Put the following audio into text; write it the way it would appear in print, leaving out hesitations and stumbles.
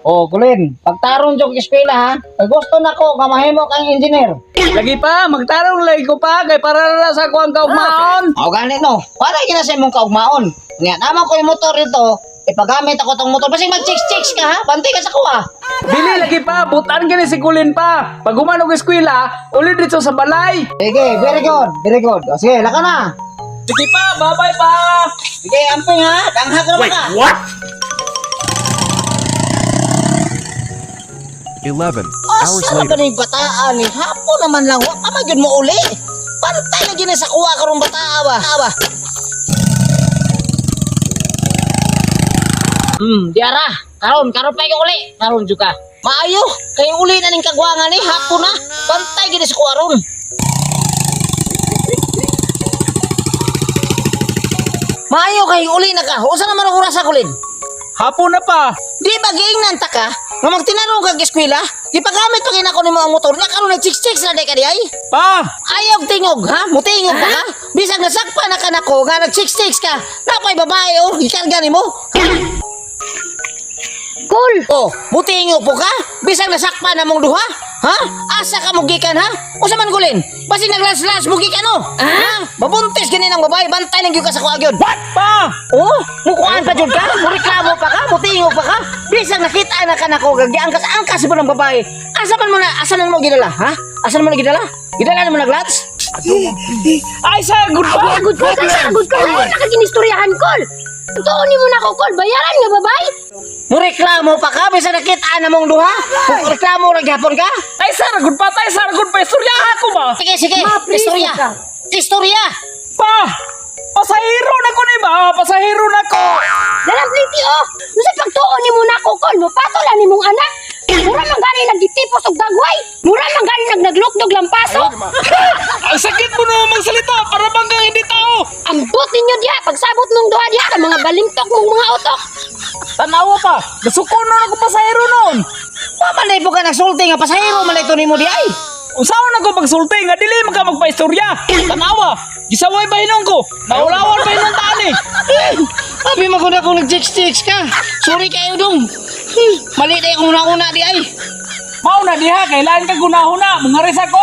Oh, Kulin, pagtarong jog eskwela ha. Kay gusto nako nga mahimo kang engineer. Lagi pa, magtarong lagi ko pa, kay para na sa kuwang kaugmaon. O gani no. Para gina sa imong kaugmaon. Nga naman ko yung motor dito. Ipagamit ako tong motor. Basta mag-chicks ka ha. Bantay ka sa kuha. Dili lagi pa, butan gini si Kulin pa. Pag umanog eskwela, ulit dito sa balay. Sige, very good. Very good. O sige, laka na. Sige pa, bye-bye pa. Sige, amping ha. Danghag naman ka. What? 11 hours Asa na ba later. na yung bataan ni? Hapo naman lang. Wa ka magyud mo uli. Pantay na gina sa kuha karong bataa ba? Diara. Karon pa yung uli. Karon juga. Maayo. Kayong uli na ning kagwangan ni. Hapo na. Pantay gina sa kuha ron. Maayo kayong uli na ka. Usa naman ang oras sa kulin? Hapon na pa. Di ba giingnan ta ka? Nga magtinanong kag eskwela? Di pa gamit pa kinako ni mga motor niya karon na chicks na day ka di ay? Pa, Ayaw tingog ha? Mutingog pa ka? Bisag nasakpa na ka nako nga nag chicks ka. Napay babae oh, ikarga nimo. Cool. Oh, mutingog po ka? Bisag nasakpa na mong duha? Ha? Asa ka mugikan ha? Usa man gulin? Basig naglas-las mugikan no? Ha? Babuntis gani ng babae, bantay lang gyud ka sa kuha gyud. pa. Oh, mukuan pa jud ka? Mureklamo pa ka? Mutingog pa ka? Bisag nakita na ka nako angkas mo ng babae. Asan mo gidala, ha? Asan mo gidala? Gidala mo naglats? Ay, sa good pa. Sagod ko, sagod ko. Ano nakaginistoryahan, Col? Tuon mo na ko, Col. Bayaran nga, babay. Mureklamo pa ka? Bisag nakita na mong duha? Mureklamo ra gyapon ka? Ay, sa good pa. Tay, sa good pa. Istoryahan ko ba? Sige. Ma-please Istorya. ka. Istorya. Pa, pasahero na ko ni ba? Pasahero na ko. Dalang pliti, oh. Nasa pagtuon mo na ko, Col. Mupatola ni mong anak. Mura man gani nagditipos og dagway. Mura man gani nagnaglukdog lampaso. Ang sakit mo naman magsalita para bang kang hindi tao. Ambot ninyo diya. Pagsabot mong duha diya. Ang mga balintok mong mga utok. Tanawa pa. Nasuko na ako pasahero noon. Pamanay po ka nagsulti nga pasahero man ito nimo di ay. Usawa na ko pagsulti nga dili man ka magpaistorya. Tanawa. Gisaway ba hinong ko? Naulawan ba hinong tani? Abi maguna kung nag-chicks ka. Sorry kayo dong. Mali na yung una-una di ay. Mao na diha kailan ka gunahuna mga resa ko.